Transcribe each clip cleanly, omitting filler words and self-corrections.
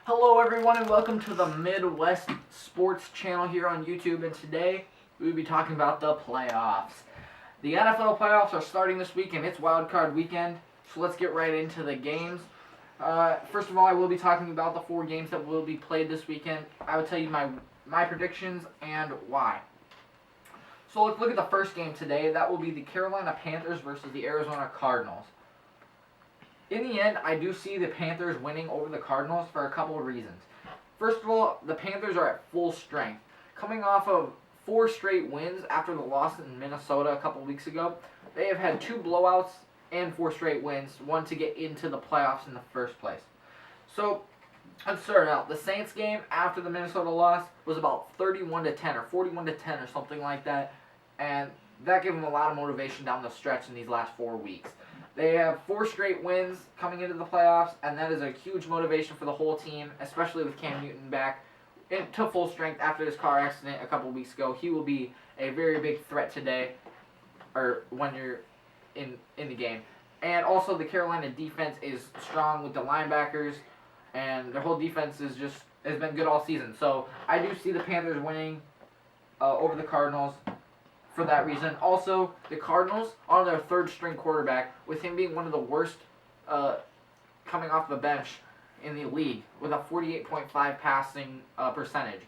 Hello everyone and welcome to the Midwest Sports Channel here on YouTube, and today we will be talking about the playoffs. The NFL playoffs are starting this week and it's wild card weekend, so let's get right into the games. First of all, I will be talking about the 4 games that will be played this weekend. I will tell you my predictions and why. So let's look at the first game today. That will be the Carolina Panthers versus the Arizona Cardinals. In the end, I do see the Panthers winning over the Cardinals for a couple of reasons. First of all, the Panthers are at full strength. Coming off of 4 straight wins after the loss in Minnesota a couple of weeks ago, they have had 2 blowouts and 4 straight wins, one to get into the playoffs in the first place. So, let's start out. The Saints game after the Minnesota loss was about 31-10 or 41-10 or something like that, and that gave them a lot of motivation down the stretch in these last 4 weeks. They have 4 straight wins coming into the playoffs, and that is a huge motivation for the whole team, especially with Cam Newton back to full strength after his car accident a couple weeks ago. He will be a very big threat today, or when you're in the game. And also the Carolina defense is strong with the linebackers, and their whole defense has been good all season. So I do see the Panthers winning over the Cardinals for that reason. Also, the Cardinals are on their 3rd string quarterback, with him being one of the worst coming off the bench in the league, with a 48.5 passing percentage.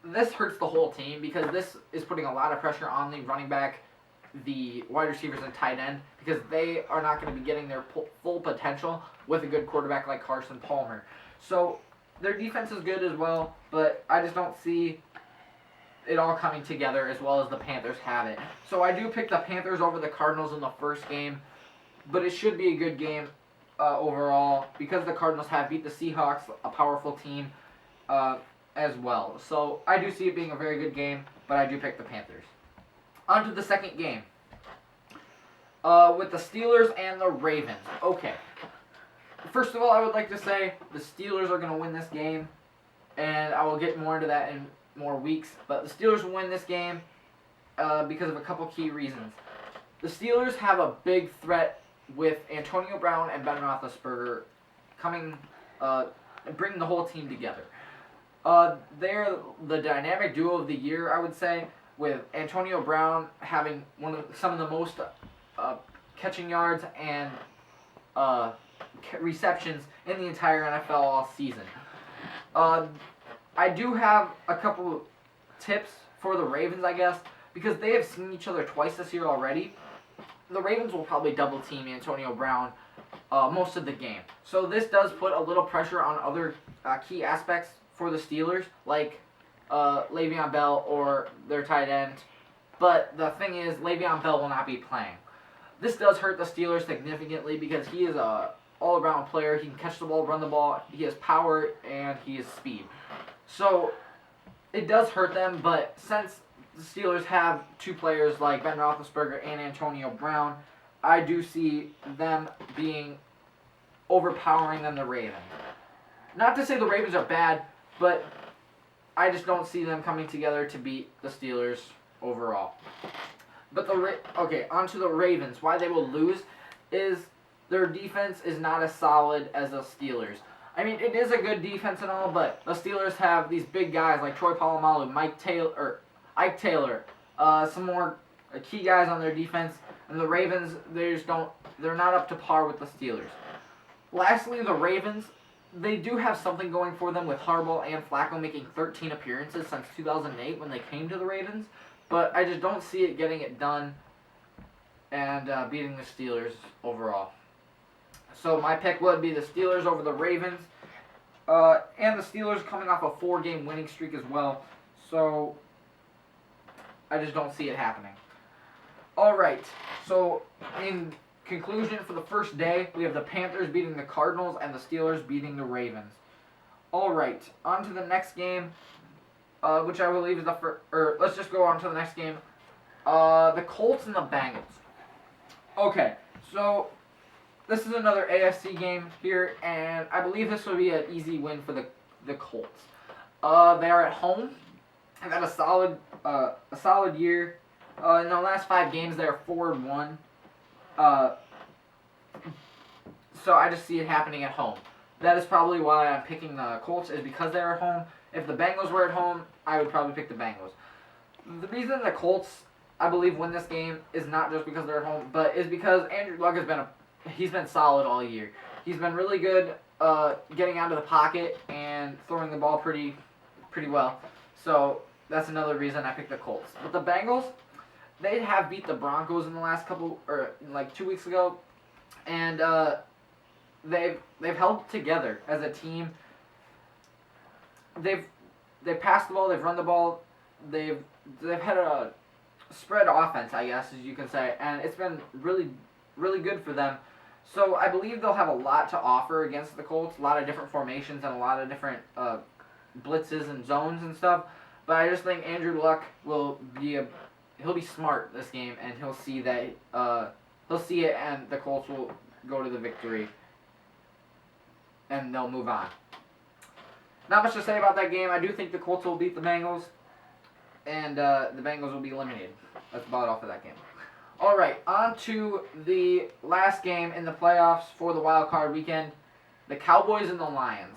This hurts the whole team because this is putting a lot of pressure on the running back, the wide receivers, and tight end, because they are not going to be getting their full potential with a good quarterback like Carson Palmer. So their defense is good as well, but I just don't see it all coming together as well as the Panthers have it. So I do pick the Panthers over the Cardinals in the first game, but it should be a good game overall because the Cardinals have beat the Seahawks, a powerful team, as well. So I do see it being a very good game, but I do pick the Panthers. On to the second game with the Steelers and the Ravens. Okay. First of all, I would like to say the Steelers are going to win this game, and I will get more into that in more weeks, but the Steelers will win this game because of a couple key reasons. The Steelers have a big threat with Antonio Brown and Ben Roethlisberger coming and bringing the whole team together. They're the dynamic duo of the year, I would say, with Antonio Brown having some of the most catching yards and receptions in the entire NFL all season. I do have a couple tips for the Ravens, I guess, because they have seen each other twice this year already. The Ravens will probably double team Antonio Brown most of the game. So this does put a little pressure on other key aspects for the Steelers, like Le'Veon Bell or their tight end. But the thing is, Le'Veon Bell will not be playing. This does hurt the Steelers significantly because he is a all-around player. He can catch the ball, run the ball, he has power, and he has speed. So it does hurt them, but since the Steelers have 2 players like Ben Roethlisberger and Antonio Brown, I do see them being overpowering than the Ravens. Not to say the Ravens are bad, but I just don't see them coming together to beat the Steelers overall. But on to the Ravens. Why they will lose is their defense is not as solid as the Steelers. I mean, it is a good defense and all, but the Steelers have these big guys like Troy Polamalu, Ike Taylor, some more key guys on their defense, and the Ravens, they're not up to par with the Steelers. Lastly, the Ravens, they do have something going for them with Harbaugh and Flacco making 13 appearances since 2008 when they came to the Ravens, but I just don't see it getting it done and beating the Steelers overall. So my pick would be the Steelers over the Ravens, and the Steelers coming off a 4-game winning streak as well. So I just don't see it happening. All right. So in conclusion, for the first day, we have the Panthers beating the Cardinals and the Steelers beating the Ravens. All right. On to the next game, which I believe is the first. Or let's just go on to the next game. The Colts and the Bengals. Okay. So this is another AFC game here, and I believe this will be an easy win for the Colts. They are at home. They've had a solid year. In the last 5 games, they're 4-1. So I just see it happening at home. that is probably why I'm picking the Colts, is because they're at home. If the Bengals were at home, I would probably pick the Bengals. The reason the Colts, I believe, win this game is not just because they're at home, but is because Andrew Luck he's been solid all year. He's been really good getting out of the pocket and throwing the ball pretty well. So that's another reason I picked the Colts. But the Bengals, they have beat the Broncos in the last like 2 weeks ago, and they've held together as a team. They've passed the ball, they've run the ball, they've had a spread offense, I guess, as you can say, and it's been really good for them. So I believe they'll have a lot to offer against the Colts, a lot of different formations and a lot of different blitzes and zones and stuff. But I just think Andrew Luck will he'll be smart this game, and he'll see that he'll see it, and the Colts will go to the victory, and they'll move on. Not much to say about that game. I do think the Colts will beat the Bengals, and the Bengals will be eliminated. That's about all for that game. All right, on to the last game in the playoffs for the wild card weekend, the Cowboys and the Lions.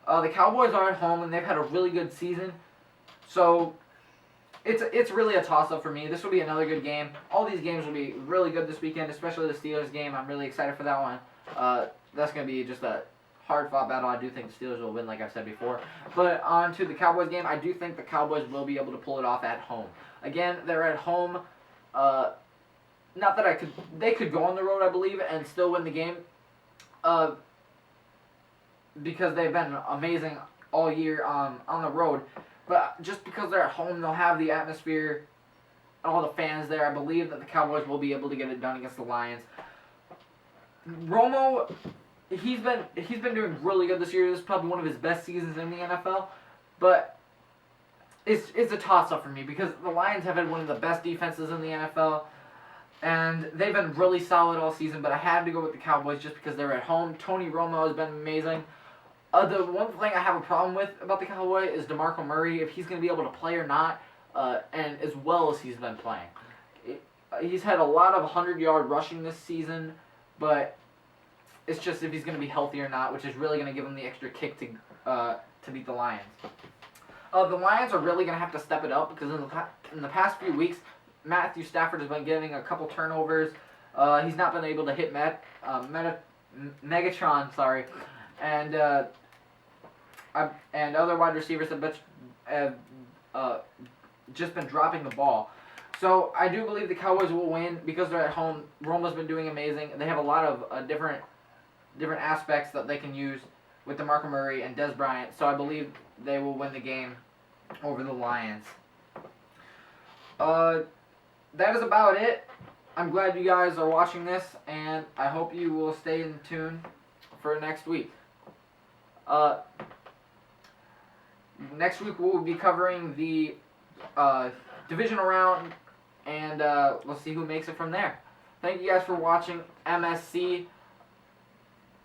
The Cowboys are at home, and they've had a really good season, so it's really a toss-up for me. This will be another good game. All these games will be really good this weekend, especially the Steelers game. I'm really excited for that one. That's going to be just a hard-fought battle. I do think the Steelers will win, like I've said before. But on to the Cowboys game, I do think the Cowboys will be able to pull it off at home. Again, they're at home. Not that they could go on the road, I believe, and still win the game. Because they've been amazing all year on the road. But just because they're at home, they'll have the atmosphere, all the fans there. I believe that the Cowboys will be able to get it done against the Lions. Romo, he's been doing really good this year. This is probably one of his best seasons in the NFL. But it's a toss-up for me because the Lions have had one of the best defenses in the NFL. And they've been really solid all season, but I had to go with the Cowboys just because they're at home. Tony Romo has been amazing. The one thing I have a problem with about the Cowboys is DeMarco Murray, if he's going to be able to play or not, and as well as he's been playing. He's had a lot of 100-yard rushing this season, but it's just if he's going to be healthy or not, which is really going to give him the extra kick to beat the Lions. The Lions are really going to have to step it up because in the past few weeks, Matthew Stafford has been getting a couple turnovers. He's not been able to hit Megatron, and other wide receivers have just been dropping the ball. So I do believe the Cowboys will win because they're at home. Romo's been doing amazing. They have a lot of different aspects that they can use with DeMarco Murray and Dez Bryant. So I believe they will win the game over the Lions. That is about it. I'm glad you guys are watching this, and I hope you will stay in tune for next week. Next week we'll be covering the divisional round, and we'll see who makes it from there. Thank you guys for watching MSC.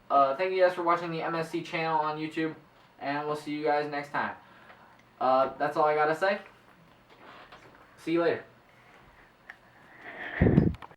Thank you guys for watching the MSC channel on YouTube, and we'll see you guys next time. That's all I gotta say. See you later.